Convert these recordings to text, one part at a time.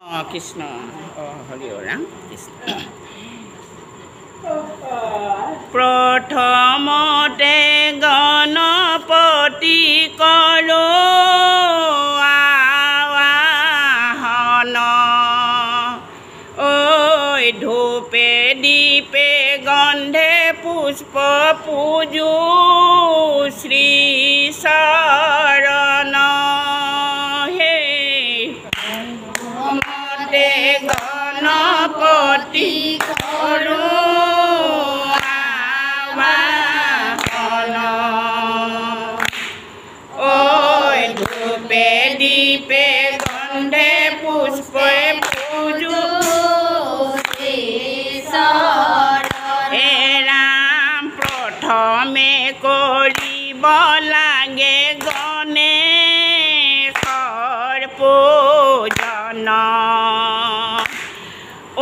কৃষ্ণ হৰি ৰাম কৃষ্ণ প্ৰথমতে গণপতি কৰো আৱাহন ঐ ধূপে দীপে গন্ধে পুষ্প পূজো শ্ৰী চৰণ গণপতি কৰো আৱাহন ঐ ধূপে দীপে গন্ধে পুষ্পে পূজো শ্ৰী চৰণ হে ৰাম প্ৰথমে কৰিব লাগে গণেশৰ পূজন ঐ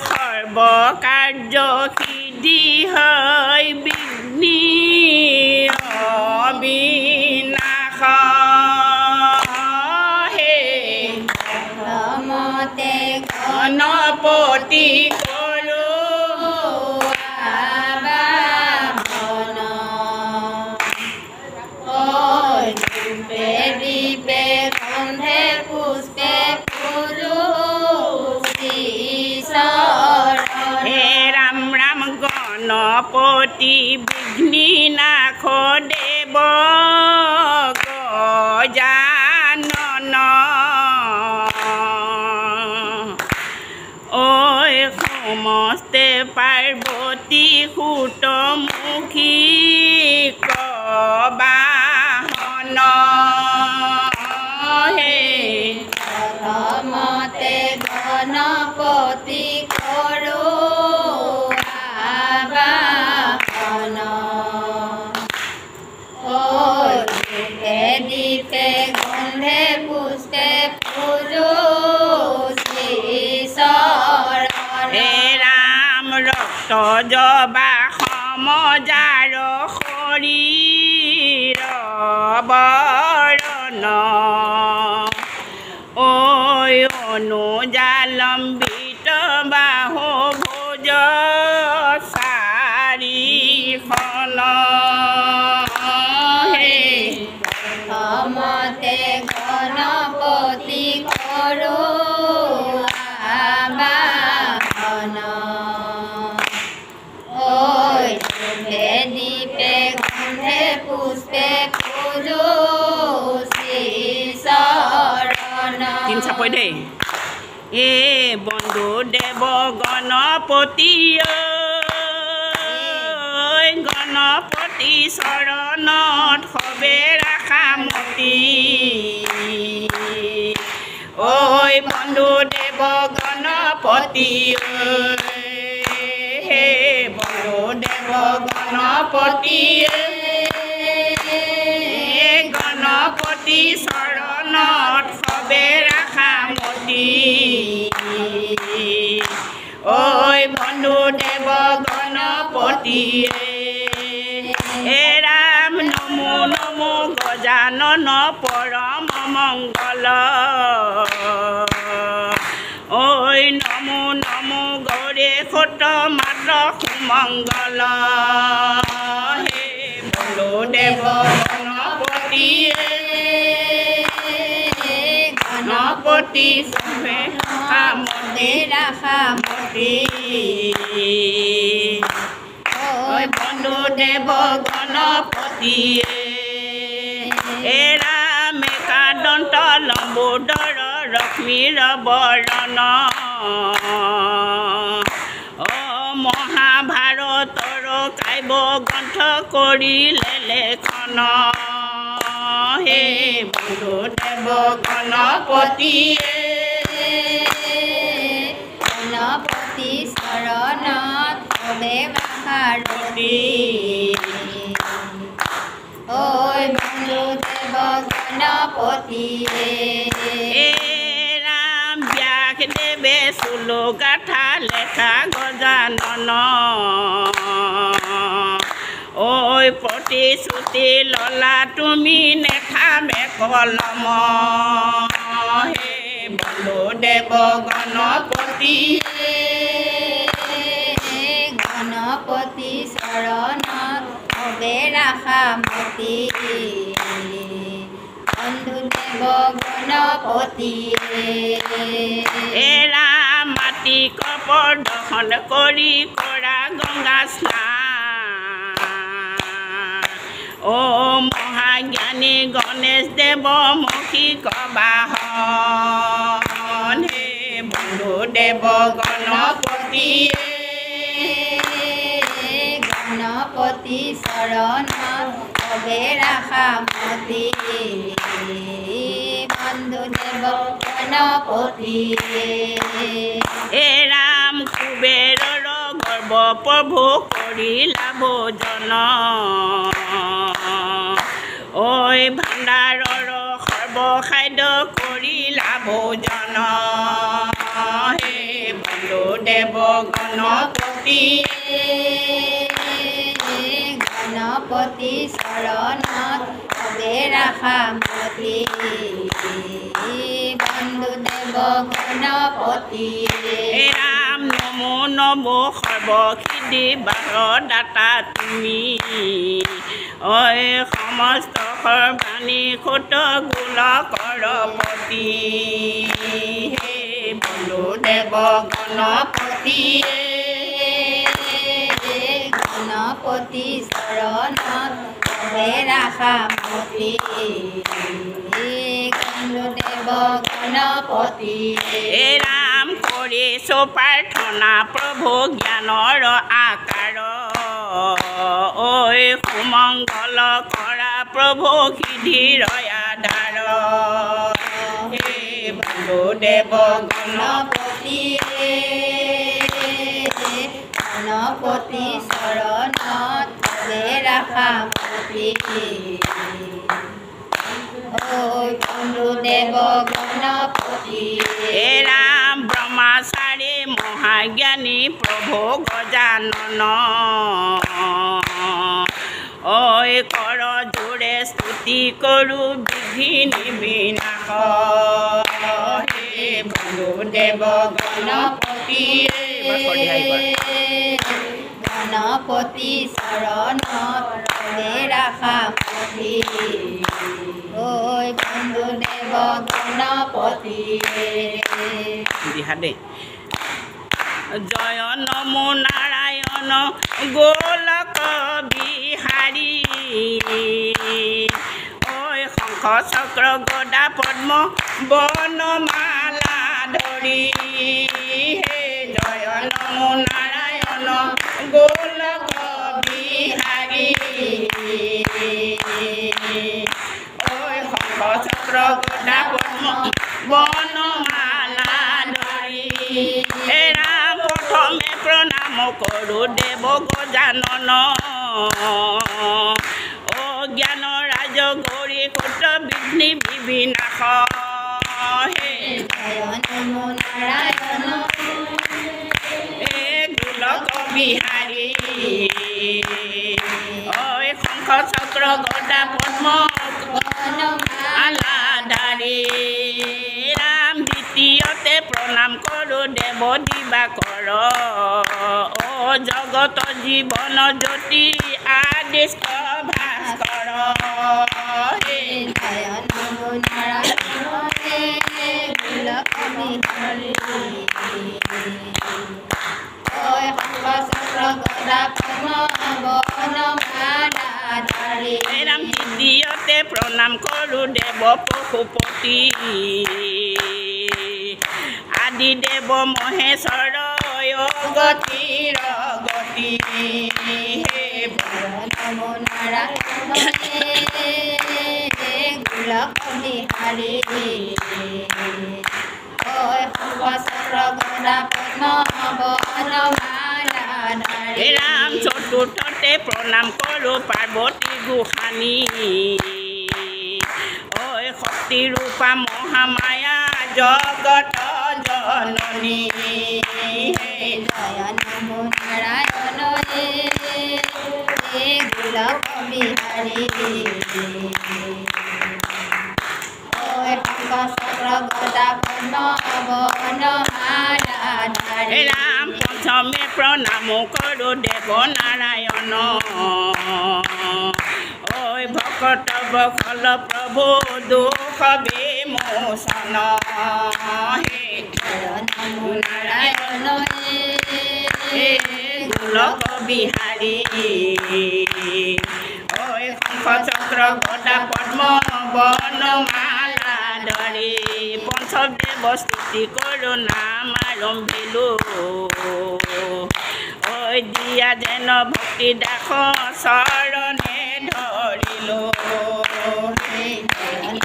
সৰ্বকাৰ্য সিদ্ধি হয় বিঘ্নি অবিনাশ হে প্ৰথমতে গণপতি কৰো আৱাহন ঐ ধূপে দীপে গন্ধে পুষ্পে পূজো হে ৰাম ৰাম গণপতি বিঘ্নিনাশ দেৱ গজানন ঐ সমস্তে পাৰ্বতী সুতমুখী বাহন হে প্ৰথমতে গণপতি কৰো আৱাহন ঐ ধূপে দীপে গন্ধে পুষ্পে পূজো শ্ৰী চৰণ হে ৰাম ৰক্ত জবা সমজাৰ শৰীৰ বৰণ ঐ অনুজালম্বিত বাহু ভোজ চাৰিখন হে প্ৰথমতে গণপতি কৰো আৱাহন ঐ ধূপে দীপে গন্ধে পুষ্পে পূজো শ্ৰী চৰণ তিন চাপই দেই এ বন্ধু দেৱ গণপতি গণপতি চৰণত সবে ৰাখা মতি ঐ বন্ধু দেৱ গণপতি হে বন্ধু দেৱ গণপতি গণপতি চৰণত সবে ৰাখা মতি ঐ বন্ধু দেৱ গণপতি হে ৰাম নমো নমো গজানন পৰম মংগল ঐ নমো নমো গৌৰীশত মাত্ৰ সুমংগল হে বন্ধু দেৱ গণপতি গণপতি সবে মতি ৰাখা মতি ঐ বন্ধু দেৱ গণপতি হে ৰাম একাদন্ত লম্বোদৰ লক্ষ্মীৰ বৰণ মহাভাৰতৰ কাব্য গ্ৰন্থ কৰিলে লেখন হে বন্ধু দেৱ গণপতি গণপতি চৰণত সবে ভাৰতী ঐ বন্ধু দেৱ গণপতি ৰাম ব্যাসদেৱে চুলো গাথা লেখা গজানন ঐ প্ৰতিশ্ৰুতি ললা তুমি নেখামে কলম হে বন্ধুদেৱ গণপতি গণপতি চৰণত ভৱে ৰাখা মতি বন্ধুদেৱ গণপতি এৰা মাটি প্ৰদৰ্শন কৰি কৰা গংগা স্নান মহাজ্ঞানী গণেশ দেৱ মৌখিক বাহন হে বন্ধুদেৱ গণপতি গণপতি চৰণত ভৱে ৰাখা মতি বন্ধুদেৱ গণপতি হে ৰাম কুবেৰৰ গৰ্ব প্ৰভু কৰিলা ভোজন ঐ ভাণ্ডাৰৰ সৰ্বখাদ্য কৰিলা ভোজন হে বন্ধুদেৱ গণপতি গণপতি চৰণত ভৱে ৰাখা মতি বন্ধুদেৱ গণপতি হে ৰাম নমো নমো সৰ্বসিদ্ধি বাৰ দাতা তুমি ঐ সমস্ত সৰ্বাণী সুত গোলকৰপতি হে বন্ধুদেৱ গণপতি গণপতি চৰণত ভৱে ৰাখা মতি বন্ধুদেৱ গণপতি হে ৰাম কৰিছো প্ৰাৰ্থনা প্ৰভু জ্ঞানৰ আকাৰ ঐ সুমংগল কৰা প্ৰভু সিদ্ধিৰ আধাৰ হে বন্ধুদেৱ গণপতি গণপতি চৰণত ভৱে ৰাখা মতি বন্ধুদেৱ গণপতি হে ৰাম ব্ৰহ্মচাৰী মহাজ্ঞানী প্ৰভু গজানন ঐ কৰ জোৰে স্তুতি কৰোঁ বিঘিনি বিনাশ হে বন্ধুদেৱ গণপতি গণপতি চৰণত ভৱে ৰাখা মতি বন্ধুদেৱ গণপতি দিহা দেই জয় নমো নাৰায়ণ গোলক বিহাৰী ঐ শংখ চক্ৰ গদা পদ্ম বনমালা ধৰি হে জয় নমো নাৰায়ণ গোলক বিহাৰী ঐ শংখ চক্ৰ গদা পদ্ম বনমালা ধৰি হে ৰাম প্ৰথমে প্ৰণাম কৰোঁ দেৱ গজানন জ্ঞান ৰাজ গৌৰী সুত বিঘ্নি বিবিনাশ হে নমো নাৰায়ণ হে গোলক বিহাৰী ঐ শংখ চক্ৰ গদা পদ্ম আলাধাৰী ৰাম দ্বিতীয়তে প্ৰণাম কৰোঁ দেৱ দিবাকৰ জগত জীৱন জ্যোতি আদিষ্ট ভাস্কৰ হে নমো নাৰায়ণ গোলক বিহাৰী শংখ চক্ৰ গদা পদ্ম বনমালা ধৰি ৰাম তৃতীয়তে প্ৰণাম কৰোঁ দেৱ পশুপতি আদি দেৱ মহেশ্বৰ গতিৰ গতি হে নমো নাৰায়ণ গোলক বিহাৰী শংখ চক্ৰ গদা পদ্ম বনমালা ধৰি ৰাম চতুৰ্থতে প্ৰণাম কৰোঁ পাৰ্বতী গোসানী ঐ শক্তি ৰূপা মহামায়া জগত জননী হে জয় নমো নাৰায়ণ গোলক বিহাৰী ঐ শংখ চক্ৰ গদা পদ্ম বনমালা হে ধাৰি ৰাম প্ৰথমে প্ৰণাম কৰোঁ দেৱ নাৰায়ণ ঐ ভকত বখল প্ৰভু দুখ বিমোচন হে নমো নাৰায়ণ হে গোলক বিহাৰী ঐ শংখ চক্ৰ গদা পদ্ম বনমালা ধৰি পঞ্চদেৱ স্তুতি কৰোঁ নাম আৰম্ভিলোঁ ঐ দিয়া যেন ভক্তি দাস চৰণে ধৰিলোঁ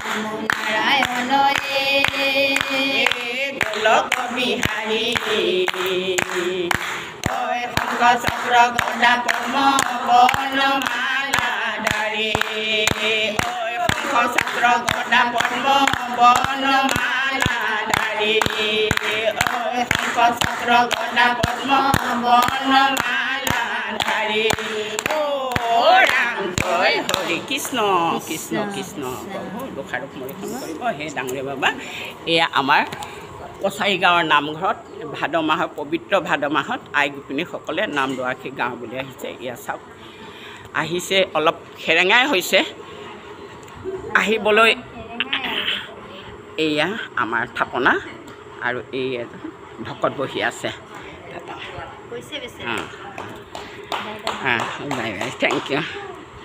নমো নাৰায়ণ গোলক বিহাৰী ঐ শংখ চক্ৰ গদা পদ্ম বনমালা ধৰি ঐ শংখ চক্ৰ গদা পদ্ম বনমালা ধৰি ঐ শংখ চক্ৰ গদা পদ্ম বনমালা ধৰি ও ৰাম জয় হৰি কৃষ্ণ কৃষ্ণ কৃষ্ণ প্ৰভু দোষাৰোপ মৰিখন কৰিব হে ডাঙৰীয়া বাবা এয়া আমাৰ কছাৰী গাঁৱৰ নামঘৰত ভাদ মাহৰ পবিত্ৰ ভাদ মাহত আই গোপিনীসকলে নাম দুৱাষী গাওঁ বুলি আহিছে এয়া চাওক আহিছে অলপ খেৰেঙাই হৈছে আহিবলৈ এয়া আমাৰ থাপনা আৰু এই ভকত বহি আছে কৈছে বেছি বাই বাই থেংক ইউ